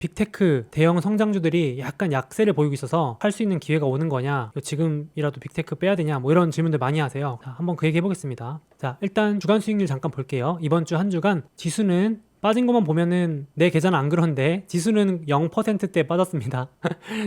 빅테크 대형 성장주들이 약간 약세를 보이고 있어서 살 수 있는 기회가 오는 거냐, 지금이라도 빅테크 빼야 되냐, 뭐 이런 질문들 많이 하세요. 자, 한번 그 얘기 해보겠습니다. 자, 일단 주간 수익률 잠깐 볼게요. 이번 주 한 주간 지수는 빠진 것만 보면은 내 계좌는 안 그런데 지수는 0%대 빠졌습니다.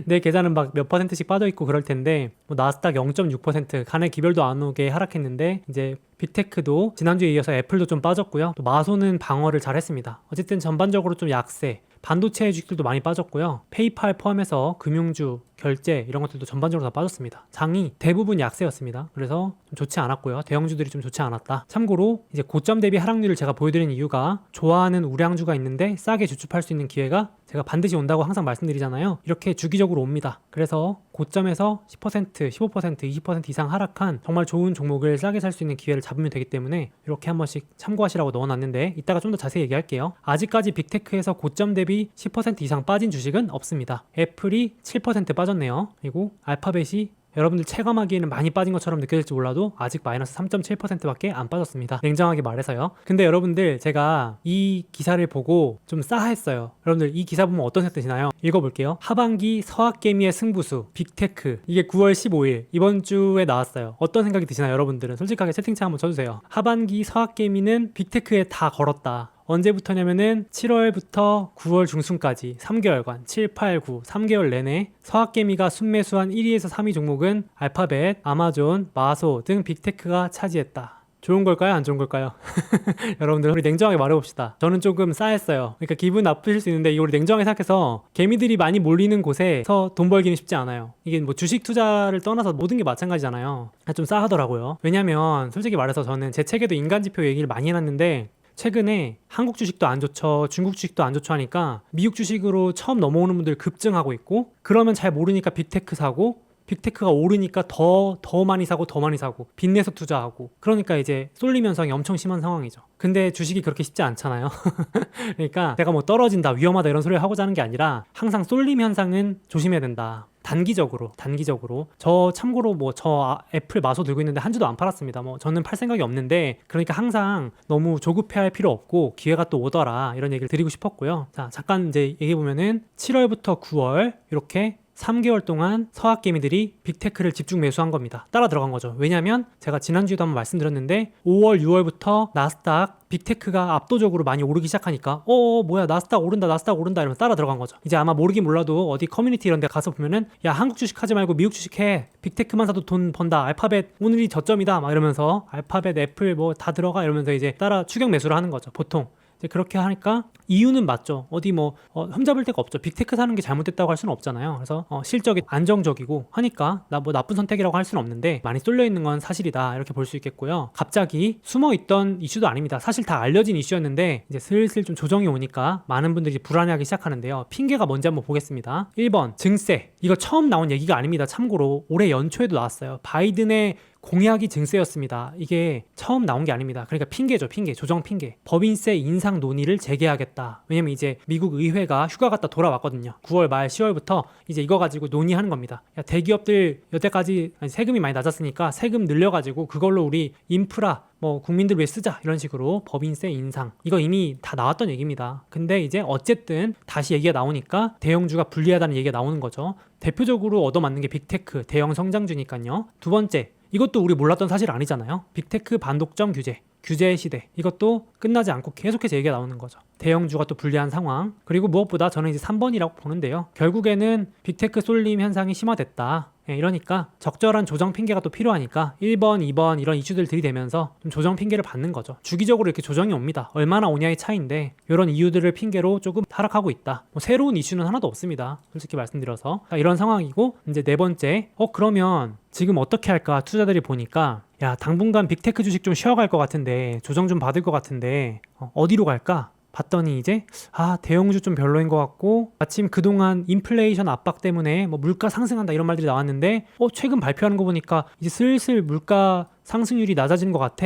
내 계좌는 막 몇 %씩 빠져 있고 그럴 텐데, 뭐 나스닥 0.6% 간의 기별도 안 오게 하락했는데, 이제 빅테크도 지난주에 이어서 애플도 좀 빠졌고요. 또 마소는 방어를 잘 했습니다. 어쨌든 전반적으로 좀 약세, 반도체 주식들도 많이 빠졌고요. 페이팔 포함해서 금융주, 결제 이런 것들도 전반적으로 다 빠졌습니다. 장이 대부분 약세였습니다. 그래서 좀 좋지 않았고요. 대형주들이 좀 좋지 않았다. 참고로 이제 고점 대비 하락률을 제가 보여드리는 이유가, 좋아하는 우량주가 있는데 싸게 주춤할 수 있는 기회가 제가 반드시 온다고 항상 말씀드리잖아요. 이렇게 주기적으로 옵니다. 그래서 고점에서 10%, 15%, 20% 이상 하락한 정말 좋은 종목을 싸게 살 수 있는 기회를 잡으면 되기 때문에 이렇게 한 번씩 참고하시라고 넣어놨는데, 이따가 좀 더 자세히 얘기할게요. 아직까지 빅테크에서 고점 대비 10% 이상 빠진 주식은 없습니다. 애플이 7% 빠졌네요. 그리고 알파벳이 여러분들 체감하기에는 많이 빠진 것처럼 느껴질지 몰라도 아직 마이너스 3.7%밖에 안 빠졌습니다. 냉정하게 말해서요. 근데 여러분들, 제가 이 기사를 보고 좀 싸했어요. 여러분들 이 기사 보면 어떤 생각 드시나요? 읽어볼게요. 하반기 서학개미의 승부수 빅테크, 이게 9월 15일 이번 주에 나왔어요. 어떤 생각이 드시나요? 여러분들은 솔직하게 채팅창 한번 쳐주세요. 하반기 서학개미는 빅테크에 다 걸었다. 언제부터냐면은 7월부터 9월 중순까지 3개월간 7, 8, 9 3개월 내내 서학개미가 순매수한 1위에서 3위 종목은 알파벳, 아마존, 마소 등 빅테크가 차지했다. 좋은 걸까요? 안 좋은 걸까요? 여러분들, 우리 냉정하게 말해봅시다. 저는 조금 싸했어요. 그러니까 기분 나쁘실 수 있는데, 이거 우리 냉정하게 생각해서 개미들이 많이 몰리는 곳에서 돈 벌기는 쉽지 않아요. 이게 뭐 주식 투자를 떠나서 모든 게 마찬가지잖아요. 좀 싸하더라고요. 왜냐면 솔직히 말해서 저는 제 책에도 인간지표 얘기를 많이 해놨는데, 최근에 한국 주식도 안 좋죠, 중국 주식도 안 좋죠 하니까 미국 주식으로 처음 넘어오는 분들 급증하고 있고, 그러면 잘 모르니까 빅테크 사고, 빅테크가 오르니까 더 많이 사고 빚내서 투자하고, 그러니까 이제 쏠림 현상이 엄청 심한 상황이죠. 근데 주식이 그렇게 쉽지 않잖아요. 그러니까 제가 뭐 떨어진다, 위험하다 이런 소리를 하고자 하는 게 아니라, 항상 쏠림 현상은 조심해야 된다. 단기적으로. 저 참고로 저 애플 마소 들고 있는데 한 주도 안 팔았습니다. 저는 팔 생각이 없는데, 그러니까 항상 너무 조급해할 필요 없고 기회가 또 오더라, 이런 얘기를 드리고 싶었고요. 자, 잠깐 이제 얘기해 보면은 7월부터 9월 이렇게 3개월 동안 서학개미들이 빅테크를 집중 매수한 겁니다. 따라 들어간 거죠. 왜냐면 제가 지난주에도 한번 말씀드렸는데, 5월, 6월부터 나스닥 빅테크가 압도적으로 많이 오르기 시작하니까 뭐야, 나스닥 오른다 이러면 따라 들어간 거죠. 이제 아마 모르긴 몰라도 어디 커뮤니티 이런 데 가서 보면은, 야, 한국 주식 하지 말고 미국 주식 해, 빅테크만 사도 돈 번다, 알파벳 오늘이 저점이다 막 이러면서, 알파벳, 애플 뭐 다 들어가 이러면서 이제 따라 추격 매수를 하는 거죠. 보통 그렇게 하니까 이유는 맞죠. 어디 흠잡을 데가 없죠. 빅테크 사는 게 잘못됐다고 할 수는 없잖아요. 그래서 실적이 안정적이고 하니까 나쁜 선택이라고 할 수는 없는데, 많이 쏠려 있는 건 사실이다, 이렇게 볼 수 있겠고요. 갑자기 숨어 있던 이슈도 아닙니다. 사실 다 알려진 이슈였는데 이제 슬슬 좀 조정이 오니까 많은 분들이 불안해하기 시작하는데요. 핑계가 뭔지 한번 보겠습니다. 1번 증세. 이거 처음 나온 얘기가 아닙니다. 참고로 올해 연초에도 나왔어요. 바이든의 공약이 증세였습니다. 이게 처음 나온 게 아닙니다. 그러니까 핑계죠, 핑계. 조정 핑계. 법인세 인상 논의를 재개하겠다. 왜냐면 이제 미국 의회가 휴가 갔다 돌아왔거든요. 9월 말 10월부터 이제 이거 가지고 논의하는 겁니다. 야, 대기업들 여태까지 세금이 많이 낮았으니까 세금 늘려가지고 그걸로 우리 인프라 국민들 위해 쓰자, 이런 식으로 법인세 인상. 이거 이미 다 나왔던 얘기입니다. 근데 이제 어쨌든 다시 얘기가 나오니까 대형주가 불리하다는 얘기가 나오는 거죠. 대표적으로 얻어맞는 게 빅테크, 대형 성장주니까요. 두 번째, 이것도 우리 몰랐던 사실 아니잖아요. 빅테크 반독점 규제의 시대. 이것도 끝나지 않고 계속해서 얘기가 나오는 거죠. 대형주가 또 불리한 상황. 그리고 무엇보다 저는 이제 3번이라고 보는데요. 결국에는 빅테크 쏠림 현상이 심화됐다. 이러니까 적절한 조정 핑계가 또 필요하니까 1번, 2번 이런 이슈들 들이대면서 좀 조정 핑계를 받는 거죠. 주기적으로 이렇게 조정이 옵니다. 얼마나 오냐의 차이인데, 이런 이유들을 핑계로 조금 하락하고 있다. 새로운 이슈는 하나도 없습니다. 솔직히 말씀드려서. 이런 상황이고, 이제 네 번째, 그러면 지금 어떻게 할까? 투자들이 보니까, 야, 당분간 빅테크 주식 좀 쉬어갈 것 같은데, 조정 좀 받을 것 같은데, 어디로 갈까? 봤더니 이제 대형주 좀 별로인 것 같고, 마침 그동안 인플레이션 압박 때문에 물가 상승한다 이런 말들이 나왔는데, 최근 발표하는 거 보니까 이제 슬슬 물가 상승률이 낮아지는 것 같아.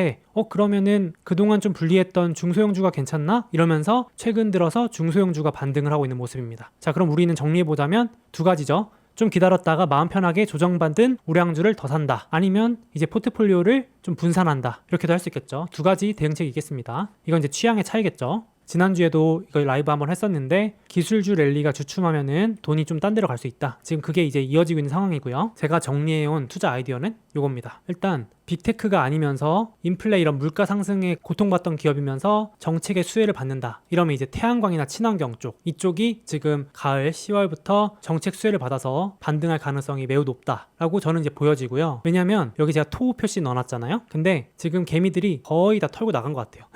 그러면은 그동안 좀 불리했던 중소형주가 괜찮나? 이러면서 최근 들어서 중소형주가 반등을 하고 있는 모습입니다. 자, 그럼 우리는 정리해보자면 두 가지죠. 좀 기다렸다가 마음 편하게 조정받은 우량주를 더 산다, 아니면 이제 포트폴리오를 좀 분산한다, 이렇게도 할 수 있겠죠. 두 가지 대응책이 있겠습니다. 이건 이제 취향의 차이겠죠. 지난주에도 이거 라이브 한번 했었는데 기술주 랠리가 주춤하면은 돈이 좀 딴 데로 갈 수 있다. 지금 그게 이제 이어지고 있는 상황이고요. 제가 정리해온 투자 아이디어는 요겁니다. 일단 빅테크가 아니면서 인플레 이런 물가 상승에 고통받던 기업이면서 정책의 수혜를 받는다. 이러면 이제 태양광이나 친환경 쪽 이쪽이 지금 가을 10월부터 정책 수혜를 받아서 반등할 가능성이 매우 높다라고 저는 이제 보여지고요. 왜냐면 여기 제가 토 표시 넣어놨잖아요. 근데 지금 개미들이 거의 다 털고 나간 것 같아요.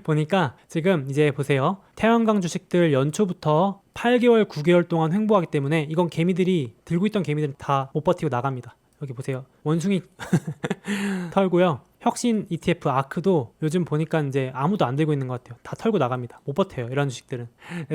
보니까 지금 이제 보세요. 태양광 주식들 연초부터 8개월, 9개월 동안 횡보하기 때문에 이건 개미들이 들고 있던 개미들은 다 못 버티고 나갑니다. 여기 보세요. 원숭이 털고요. 혁신 ETF 아크도 요즘 보니까 이제 아무도 안 들고 있는 것 같아요. 다 털고 나갑니다. 못 버텨요. 이런 주식들은.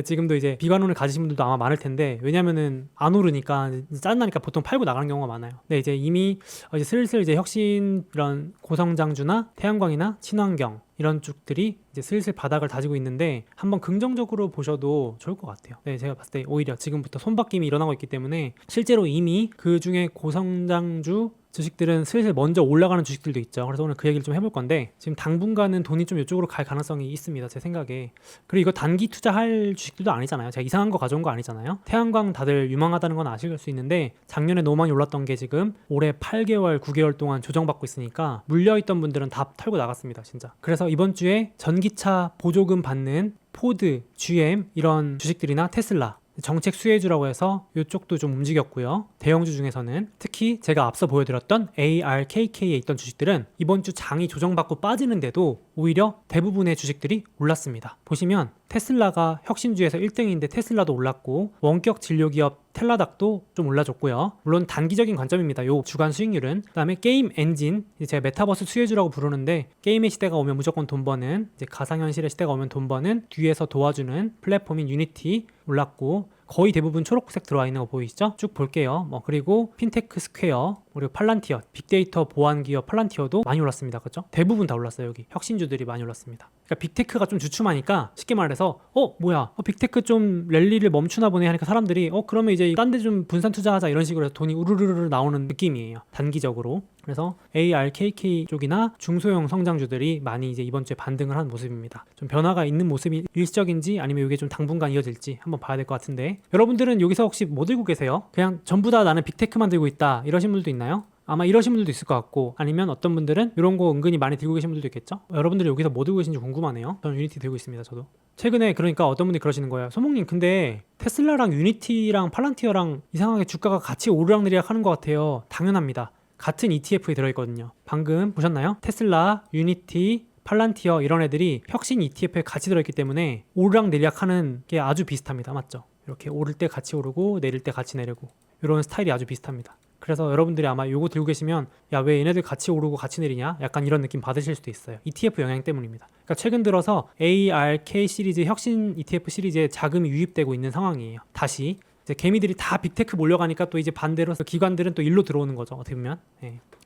지금도 이제 비관론을 가지신 분들도 아마 많을 텐데 왜냐면은 안 오르니까 짜증나니까 보통 팔고 나가는 경우가 많아요. 근데 이제 이미 이제 슬슬 이제 혁신 이런 고성장주나 태양광이나 친환경 이런 쪽들이 이제 슬슬 바닥을 다지고 있는데 한번 긍정적으로 보셔도 좋을 것 같아요. 네, 제가 봤을 때 오히려 지금부터 손바뀜이 일어나고 있기 때문에 실제로 이미 그 중에 고성장주 주식들은 슬슬 먼저 올라가는 주식들도 있죠. 그래서 오늘 그 얘기를 좀 해볼 건데 지금 당분간은 돈이 좀 이쪽으로 갈 가능성이 있습니다. 제 생각에. 그리고 이거 단기 투자할 주식들도 아니잖아요. 제가 이상한 거 가져온 거 아니잖아요. 태양광 다들 유망하다는 건 아실 수 있는데 작년에 너무 많이 올랐던 게 지금 올해 8개월, 9개월 동안 조정받고 있으니까 물려있던 분들은 다 털고 나갔습니다. 진짜. 그래서 이번 주에 전기차 보조금 받는 포드, GM 이런 주식들이나 테슬라 정책 수혜주라고 해서 이쪽도 좀 움직였고요. 대형주 중에서는 특히 제가 앞서 보여드렸던 ARKK에 있던 주식들은 이번 주 장이 조정받고 빠지는데도 오히려 대부분의 주식들이 올랐습니다. 보시면 테슬라가 혁신주에서 1등인데 테슬라도 올랐고 원격 진료기업 텔라닥도 좀 올라줬고요. 물론 단기적인 관점입니다. 요 주간 수익률은. 그다음에 게임 엔진, 제가 메타버스 수혜주라고 부르는데 게임의 시대가 오면 무조건 돈 버는 이제 가상현실의 시대가 오면 돈 버는 뒤에서 도와주는 플랫폼인 유니티 올랐고 거의 대부분 초록색 들어와 있는 거 보이시죠? 쭉 볼게요. 그리고 핀테크 스퀘어, 그리고 팔란티어, 빅데이터 보안 기업 팔란티어도 많이 올랐습니다. 그렇죠? 대부분 다 올랐어요. 여기 혁신주들이 많이 올랐습니다. 그러니까 빅테크가 좀 주춤하니까 쉽게 말해서 뭐야 빅테크 좀 랠리를 멈추나 보네 하니까 사람들이 그러면 이제 딴 데 좀 분산 투자하자 이런 식으로 해서 돈이 우르르르 나오는 느낌이에요. 단기적으로. 그래서 ARKK 쪽이나 중소형 성장주들이 많이 이제 이번 주에 반등을 한 모습입니다. 좀 변화가 있는 모습이 일시적인지 아니면 이게 좀 당분간 이어질지 한번 봐야 될 것 같은데 여러분들은 여기서 혹시 뭐 들고 계세요? 그냥 전부 다 나는 빅테크만 들고 있다 이러신 분들도 있나요? 아마 이러신 분들도 있을 것 같고 아니면 어떤 분들은 이런 거 은근히 많이 들고 계신 분들도 있겠죠? 여러분들이 여기서 뭐 들고 계신지 궁금하네요. 저는 유니티 들고 있습니다. 저도. 최근에 그러니까 어떤 분들이 그러시는 거예요. 소목님 근데 테슬라랑 유니티랑 팔란티어랑 이상하게 주가가 같이 오르락내리락 하는 것 같아요. 당연합니다. 같은 ETF에 들어있거든요. 방금 보셨나요? 테슬라, 유니티, 팔란티어 이런 애들이 혁신 ETF에 같이 들어있기 때문에 오르락내리락 하는 게 아주 비슷합니다. 맞죠? 이렇게 오를 때 같이 오르고 내릴 때 같이 내리고 이런 스타일이 아주 비슷합니다. 그래서 여러분들이 아마 요거 들고 계시면 야 왜 얘네들 같이 오르고 같이 내리냐 약간 이런 느낌 받으실 수도 있어요. ETF 영향 때문입니다. 그러니까 최근 들어서 ARK 시리즈 혁신 ETF 시리즈에 자금이 유입되고 있는 상황이에요. 다시 이제 개미들이 다 빅테크 몰려가니까 또 이제 반대로 기관들은 또 일로 들어오는 거죠. 어떻게 보면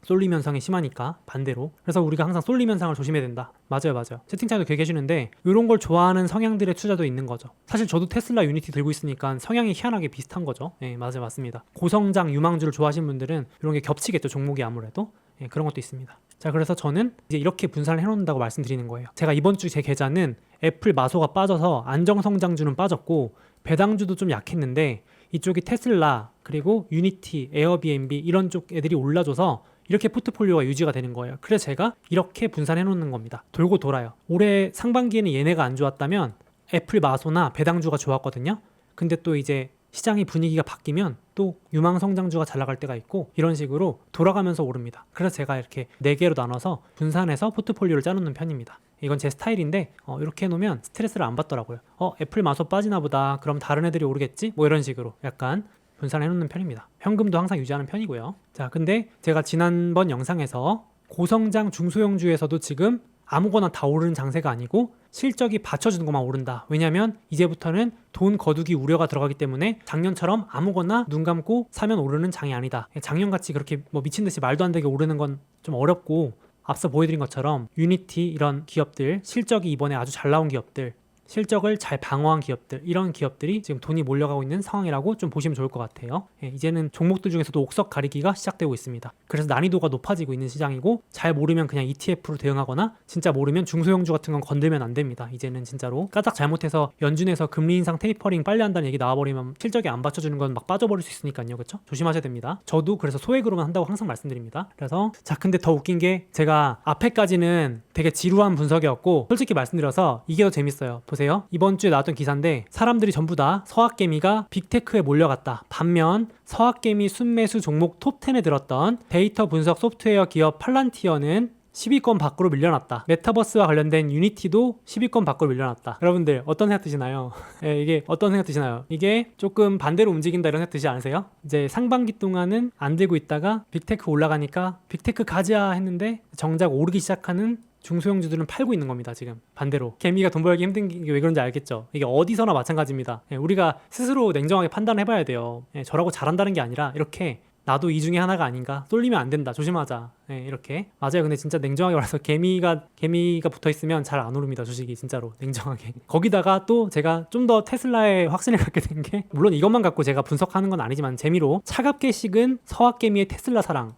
쏠림 현상이 심하니까 반대로. 그래서 우리가 항상 쏠림 현상을 조심해야 된다. 맞아요. 채팅창에도 그렇게 해주는데 이런 걸 좋아하는 성향들의 투자도 있는 거죠. 사실 저도 테슬라 유니티 들고 있으니까 성향이 희한하게 비슷한 거죠. 맞아요. 맞습니다. 고성장 유망주를 좋아하시는 분들은 이런 게 겹치겠죠. 종목이 아무래도. 그런 것도 있습니다. 자, 그래서 저는 이제 이렇게 분산을 해놓는다고 말씀드리는 거예요. 제가 이번 주 제 계좌는 애플 마소가 빠져서 안정성장주는 빠졌고 배당주도 좀 약했는데 이쪽이 테슬라 그리고 유니티, 에어비앤비 이런 쪽 애들이 올라줘서 이렇게 포트폴리오가 유지가 되는 거예요. 그래서 제가 이렇게 분산해 놓는 겁니다. 돌고 돌아요. 올해 상반기에는 얘네가 안 좋았다면 애플 마소나 배당주가 좋았거든요. 근데 또 이제 시장의 분위기가 바뀌면 또 유망 성장주가 잘 나갈 때가 있고 이런 식으로 돌아가면서 오릅니다. 그래서 제가 이렇게 4개로 나눠서 분산해서 포트폴리오를 짜놓는 편입니다. 이건 제 스타일인데 이렇게 해놓으면 스트레스를 안 받더라고요. 애플 마소 빠지나 보다. 그럼 다른 애들이 오르겠지? 뭐 이런 식으로 약간 분산해 놓는 편입니다. 현금도 항상 유지하는 편이고요. 자, 근데 제가 지난번 영상에서 고성장 중소형주에서도 지금 아무거나 다 오르는 장세가 아니고 실적이 받쳐주는 것만 오른다. 왜냐면 이제부터는 돈 거두기 우려가 들어가기 때문에 작년처럼 아무거나 눈 감고 사면 오르는 장이 아니다. 작년같이 그렇게 뭐 미친 듯이 말도 안 되게 오르는 건 좀 어렵고 앞서 보여드린 것처럼 유니티 이런 기업들 실적이 이번에 아주 잘 나온 기업들 실적을 잘 방어한 기업들, 이런 기업들이 지금 돈이 몰려가고 있는 상황이라고 좀 보시면 좋을 것 같아요. 이제는 종목들 중에서도 옥석 가리기가 시작되고 있습니다. 그래서 난이도가 높아지고 있는 시장이고, 잘 모르면 그냥 ETF로 대응하거나, 진짜 모르면 중소형주 같은 건 건들면 안 됩니다. 이제는 진짜로 까딱 잘못해서 연준에서 금리 인상 테이퍼링 빨리 한다는 얘기 나와버리면 실적이 안 받쳐주는 건 막 빠져버릴 수 있으니까요. 그렇죠? 조심하셔야 됩니다. 저도 그래서 소액으로만 한다고 항상 말씀드립니다. 그래서 자, 근데 더 웃긴 게 제가 앞에까지는 되게 지루한 분석이었고, 솔직히 말씀드려서 이게 더 재밌어요. 보세요. 이번 주에 나왔던 기사인데, 사람들이 전부 다 서학개미가 빅테크에 몰려갔다. 반면 서학개미 순매수 종목 톱10에 들었던 데이터 분석 소프트웨어 기업 팔란티어는 10위권 밖으로 밀려났다. 메타버스와 관련된 유니티도 10위권 밖으로 밀려났다. 여러분들 어떤 생각 드시나요? 이게 어떤 생각 드시나요? 이게 조금 반대로 움직인다 이런 생각 드시지 않으세요? 이제 상반기 동안은 안 들고 있다가 빅테크 올라가니까 빅테크 가자 했는데 정작 오르기 시작하는 중소형주들은 팔고 있는 겁니다. 지금 반대로 개미가 돈 벌기 힘든 게 왜 그런지 알겠죠? 이게 어디서나 마찬가지입니다. 우리가 스스로 냉정하게 판단을 해봐야 돼요. 저라고 잘한다는 게 아니라 이렇게 나도 이 중에 하나가 아닌가, 쏠리면 안 된다, 조심하자, 이렇게. 맞아요. 근데 진짜 냉정하게 말해서 개미가 붙어있으면 잘 안 오릅니다. 주식이 진짜로 냉정하게. 거기다가 또 제가 좀 더 테슬라에 확신을 갖게 된 게, 물론 이것만 갖고 제가 분석하는 건 아니지만 재미로 차갑게 식은 서학개미의 테슬라 사랑.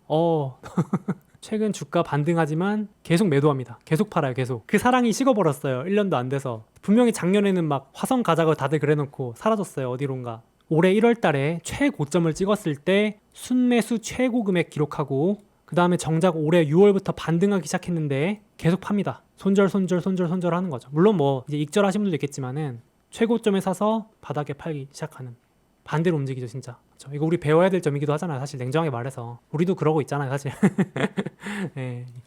최근 주가 반등하지만 계속 매도합니다. 계속 팔아요. 계속. 그 사랑이 식어버렸어요. 1년도 안 돼서. 분명히 작년에는 막 화성 가자고 다들 그래놓고 사라졌어요. 어디론가. 올해 1월 달에 최고점을 찍었을 때 순매수 최고 금액 기록하고, 그 다음에 정작 올해 6월부터 반등하기 시작했는데 계속 팝니다. 손절 하는 거죠. 물론 뭐 이제 익절하신 분들도 있겠지만은 최고점에 사서 바닥에 팔기 시작하는, 반대로 움직이죠 진짜. 그렇죠? 이거 우리 배워야 될 점이기도 하잖아요. 사실 냉정하게 말해서 우리도 그러고 있잖아요 사실.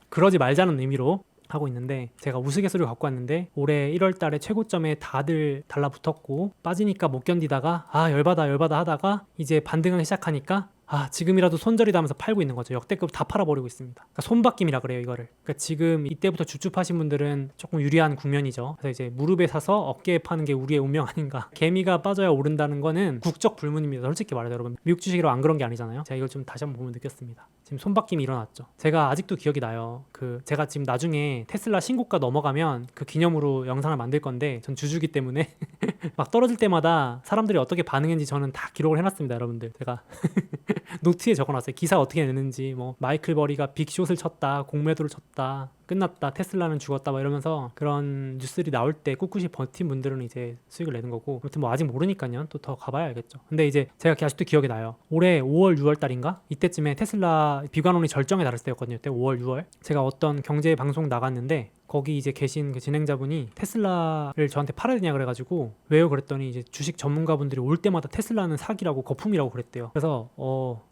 그러지 말자는 의미로 하고 있는데, 제가 우스갯소리를 갖고 왔는데 올해 1월 달에 최고점에 다들 달라붙었고 빠지니까 못 견디다가 열받아 하다가 이제 반등하기 시작하니까 지금이라도 손절이다 하면서 팔고 있는 거죠. 역대급 다 팔아버리고 있습니다. 그러니까 손바뀜이라 그래요 이거를. 그러니까 지금 이때부터 주춤하신 분들은 조금 유리한 국면이죠. 그래서 이제 무릎에 사서 어깨에 파는 게 우리의 운명 아닌가. 개미가 빠져야 오른다는 거는 국적 불문입니다. 솔직히 말해요 여러분. 미국 주식이로 안 그런 게 아니잖아요. 제가 이걸 좀 다시 한번 보면 느꼈습니다. 지금 손바뀜이 일어났죠. 제가 아직도 기억이 나요. 제가 지금 나중에 테슬라 신고가 넘어가면 그 기념으로 영상을 만들 건데, 전 주주기 때문에 막 떨어질 때마다 사람들이 어떻게 반응했는지 저는 다 기록을 해놨습니다. 여러분들 제가 노트에 적어놨어요. 기사 어떻게 내는지, 뭐 마이클 버리가 빅숏을 쳤다, 공매도를 쳤다, 끝났다, 테슬라는 죽었다, 막 이러면서 그런 뉴스들이 나올 때 꿋꿋이 버틴 분들은 이제 수익을 내는 거고, 아무튼 뭐 아직 모르니까요. 또 더 가봐야 알겠죠. 근데 이제 제가 아직도 기억이 나요. 올해 5월, 6월 달인가? 이때쯤에 테슬라 비관론이 절정에 달했을 때였거든요. 그때 5월, 6월. 제가 어떤 경제 방송 나갔는데 거기 이제 계신 그 진행자분이 테슬라를 저한테 팔아야 되냐 그래가지고, 왜요? 그랬더니 이제 주식 전문가분들이 올 때마다 테슬라는 사기라고, 거품이라고 그랬대요. 그래서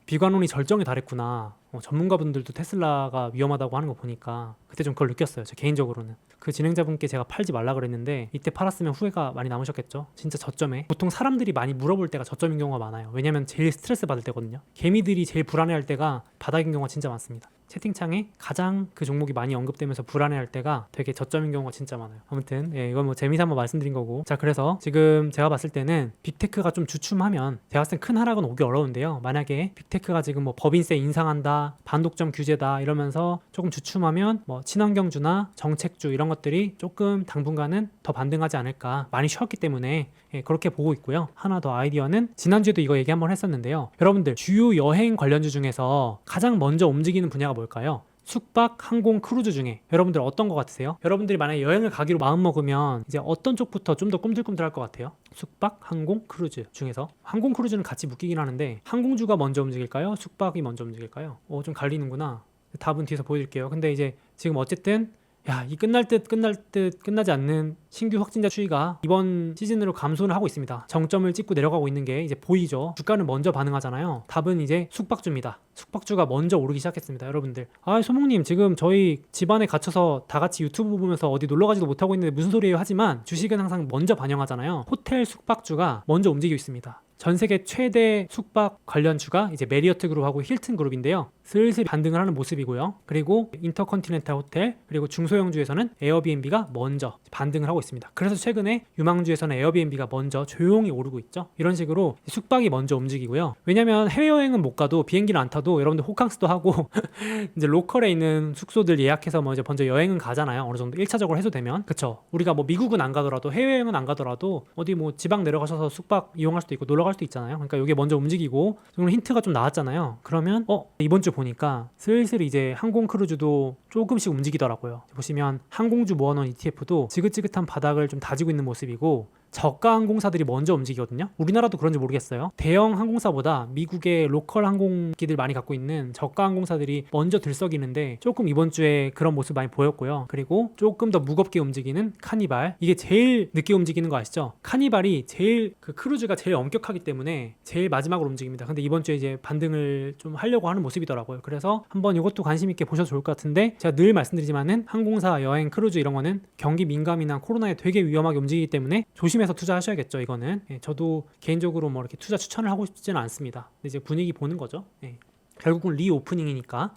비관론이 절정에 달했구나. 전문가분들도 테슬라가 위험하다고 하는 거 보니까 그때 좀 그걸 느꼈어요. 저 개인적으로는. 그 진행자분께 제가 팔지 말라 그랬는데 이때 팔았으면 후회가 많이 남으셨겠죠. 진짜 저점에. 보통 사람들이 많이 물어볼 때가 저점인 경우가 많아요. 왜냐면 제일 스트레스 받을 때거든요. 개미들이 제일 불안해할 때가 바닥인 경우가 진짜 많습니다. 채팅창에 가장 그 종목이 많이 언급되면서 불안해할 때가 되게 저점인 경우가 진짜 많아요. 아무튼 이건 뭐 재미삼아 말씀드린 거고. 자, 그래서 지금 제가 봤을 때는 빅테크가 좀 주춤하면, 제가 봤을 땐 큰 하락은 오기 어려운데요. 만약에 빅테크가 지금 뭐 법인세 인상한다, 반독점 규제다 이러면서 조금 주춤하면 뭐 친환경주나 정책주 이런 것들이 조금 당분간은 더 반등하지 않을까. 많이 쉬었기 때문에 그렇게 보고 있고요. 하나 더 아이디어는, 지난주에도 이거 얘기 한번 했었는데요. 여러분들 주요 여행 관련주 중에서 가장 먼저 움직이는 분야가 뭘까요? 숙박, 항공, 크루즈 중에 여러분들 어떤 거 같으세요? 여러분들이 만약에 여행을 가기로 마음먹으면 이제 어떤 쪽부터 좀 더 꿈틀꿈틀할 것 같아요? 숙박, 항공, 크루즈 중에서. 항공, 크루즈는 같이 묶이긴 하는데 항공주가 먼저 움직일까요? 숙박이 먼저 움직일까요? 좀 갈리는구나. 답은 뒤에서 보여드릴게요. 근데 이제 지금 어쨌든 이 끝날 듯 끝나지 않는 신규 확진자 추이가 이번 시즌으로 감소를 하고 있습니다. 정점을 찍고 내려가고 있는 게 이제 보이죠. 주가는 먼저 반응하잖아요. 답은 이제 숙박주입니다. 숙박주가 먼저 오르기 시작했습니다. 여러분들, 소목님 지금 저희 집안에 갇혀서 다 같이 유튜브 보면서 어디 놀러 가지도 못하고 있는데 무슨 소리예요? 하지만 주식은 항상 먼저 반영하잖아요. 호텔 숙박주가 먼저 움직이고 있습니다. 전 세계 최대 숙박 관련 주가 이제 메리어트 그룹하고 힐튼 그룹인데요. 슬슬 반등을 하는 모습이고요. 그리고 인터컨티넨탈 호텔 그리고 중소형주에서는 에어비앤비가 먼저 반등을 하고 있습니다. 그래서 최근에 유망주에서는 에어비앤비가 먼저 조용히 오르고 있죠. 이런 식으로 숙박이 먼저 움직이고요. 왜냐면 해외여행은 못 가도 비행기를 안 타도 여러분들 호캉스도 하고 이제 로컬에 있는 숙소들 예약해서 뭐 이제 먼저 여행은 가잖아요. 어느 정도 1차적으로 해소 되면. 그쵸. 우리가 뭐 미국은 안 가더라도 해외여행은 안 가더라도 어디 뭐 지방 내려가셔서 숙박 이용할 수도 있고 놀러 갈 수도 있잖아요. 그러니까 이게 먼저 움직이고 오늘 힌트가 좀 나왔잖아요. 그러면 이번 주 보니까 슬슬 이제 항공 크루즈도 조금씩 움직이더라고요. 보시면 항공주 모아놓은 ETF도 지긋지긋한 바닥을 좀 다지고 있는 모습이고 저가 항공사들이 먼저 움직이거든요. 우리나라도 그런지 모르겠어요. 대형 항공사보다 미국의 로컬 항공기들 많이 갖고 있는 저가 항공사들이 먼저 들썩이는데 조금 이번 주에 그런 모습 많이 보였고요. 그리고 조금 더 무겁게 움직이는 카니발, 이게 제일 늦게 움직이는 거 아시죠? 카니발이 제일 그 크루즈가 제일 엄격하기 때문에 제일 마지막으로 움직입니다. 근데 이번 주에 이제 반등을 좀 하려고 하는 모습이더라고요. 그래서 한번 이것도 관심 있게 보셔도 좋을 것 같은데, 제가 늘 말씀드리지만은 항공사, 여행, 크루즈 이런 거는 경기 민감이나 코로나에 되게 위험하게 움직이기 때문에 조심해서 투자하셔야겠죠. 이거는 저도 개인적으로 뭐 이렇게 투자 추천을 하고 싶지는 않습니다. 근데 이제 분위기 보는 거죠. 결국은 리오프닝이니까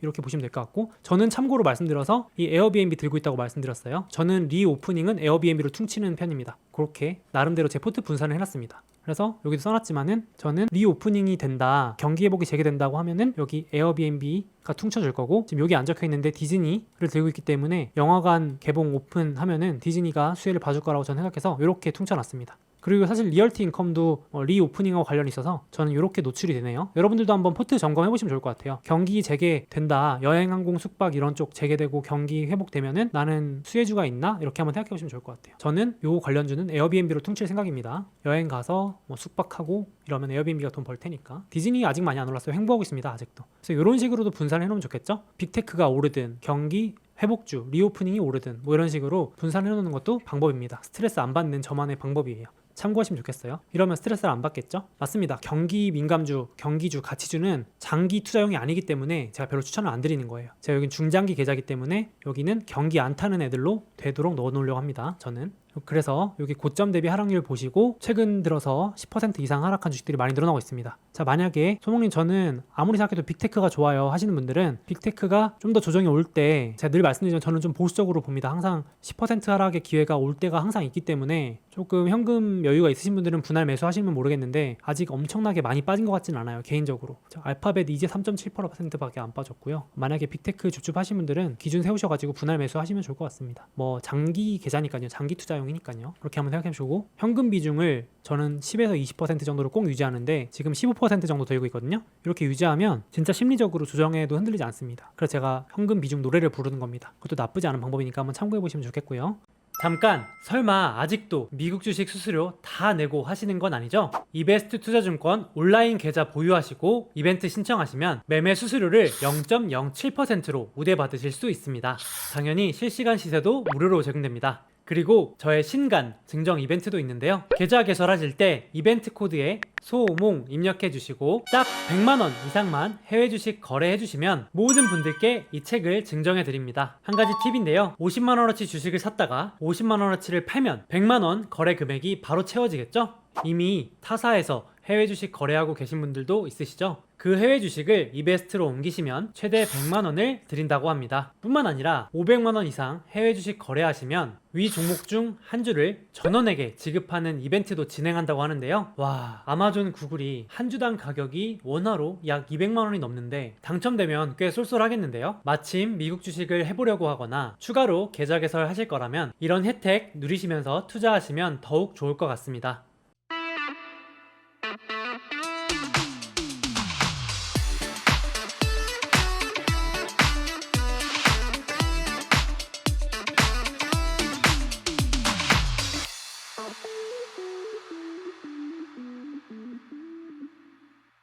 이렇게 보시면 될 것 같고, 저는 참고로 말씀드려서 이 에어비앤비 들고 있다고 말씀드렸어요. 저는 리오프닝은 에어비앤비로 퉁치는 편입니다. 그렇게 나름대로 제 포트 분산을 해놨습니다. 그래서 여기도 써놨지만은 저는 리오프닝이 된다, 경기 회복이 재개된다고 하면은 여기 에어비앤비가 퉁쳐줄 거고, 지금 여기 안 적혀 있는데 디즈니를 들고 있기 때문에 영화관 개봉 오픈하면은 디즈니가 수혜를 봐줄 거라고 저는 생각해서 이렇게 퉁쳐놨습니다. 그리고 사실 리얼티 인컴도 리오프닝하고 관련이 있어서 저는 이렇게 노출이 되네요. 여러분들도 한번 포트 점검해보시면 좋을 것 같아요. 경기 재개된다, 여행, 항공, 숙박 이런 쪽 재개되고 경기 회복되면은 나는 수혜주가 있나? 이렇게 한번 생각해보시면 좋을 것 같아요. 저는 요 관련주는 에어비앤비로 퉁칠 생각입니다. 여행 가서 뭐 숙박하고 이러면 에어비앤비가 돈 벌 테니까. 디즈니 아직 많이 안 올랐어요. 횡보하고 있습니다. 아직도. 그래서 이런 식으로도 분산을 해놓으면 좋겠죠. 빅테크가 오르든 경기 회복주, 리오프닝이 오르든 뭐 이런 식으로 분산해 놓는 것도 방법입니다. 스트레스 안 받는 저만의 방법이에요. 참고하시면 좋겠어요. 이러면 스트레스를 안 받겠죠? 맞습니다. 경기 민감주, 경기주, 가치주는 장기 투자용이 아니기 때문에 제가 별로 추천을 안 드리는 거예요. 제가 여긴 중장기 계좌이기 때문에 여기는 경기 안 타는 애들로 되도록 넣어 놓으려고 합니다. 저는. 그래서 여기 고점 대비 하락률 보시고 최근 들어서 10% 이상 하락한 주식들이 많이 늘어나고 있습니다. 자, 만약에 소목님 저는 아무리 생각해도 빅테크가 좋아요 하시는 분들은 빅테크가 좀 더 조정이 올 때, 제가 늘 말씀드리지만 저는 좀 보수적으로 봅니다. 항상 10% 하락의 기회가 올 때가 항상 있기 때문에 조금 현금 여유가 있으신 분들은 분할 매수하시면 모르겠는데 아직 엄청나게 많이 빠진 것 같진 않아요. 개인적으로. 알파벳 이제 3.7% 밖에 안 빠졌고요. 만약에 빅테크 줍줍하신 분들은 기준 세우셔가지고 분할 매수하시면 좋을 것 같습니다. 뭐 장기 계좌니까요. 장기 투자용이니까요. 그렇게 한번 생각해보시고, 현금 비중을 저는 10에서 20% 정도로 꼭 유지하는데 지금 15% 정도 들고 있거든요. 이렇게 유지하면 진짜 심리적으로 조정에도 흔들리지 않습니다. 그래서 제가 현금 비중 노래를 부르는 겁니다. 그것도 나쁘지 않은 방법이니까 한번 참고해보시면 좋겠고요. 잠깐, 설마 아직도 미국 주식 수수료 다 내고 하시는 건 아니죠? 이베스트 투자증권 온라인 계좌 보유하시고 이벤트 신청하시면 매매 수수료를 0.07%로 우대받으실 수 있습니다. 당연히 실시간 시세도 무료로 제공됩니다. 그리고 저의 신간 증정 이벤트도 있는데요. 계좌 개설하실 때 이벤트 코드에 소몽 입력해 주시고 딱 100만원 이상만 해외 주식 거래해 주시면 모든 분들께 이 책을 증정해 드립니다. 한 가지 팁인데요. 50만원어치 주식을 샀다가 50만원어치를 팔면 100만원 거래 금액이 바로 채워지겠죠? 이미 타사에서 해외 주식 거래하고 계신 분들도 있으시죠? 그 해외 주식을 이베스트로 옮기시면 최대 100만원을 드린다고 합니다. 뿐만 아니라 500만원 이상 해외 주식 거래하시면 위 종목 중 한 주를 전원에게 지급하는 이벤트도 진행한다고 하는데요. 와, 아마존, 구글이 한 주당 가격이 원화로 약 200만원이 넘는데 당첨되면 꽤 쏠쏠하겠는데요. 마침 미국 주식을 해보려고 하거나 추가로 계좌 개설하실 거라면 이런 혜택 누리시면서 투자하시면 더욱 좋을 것 같습니다.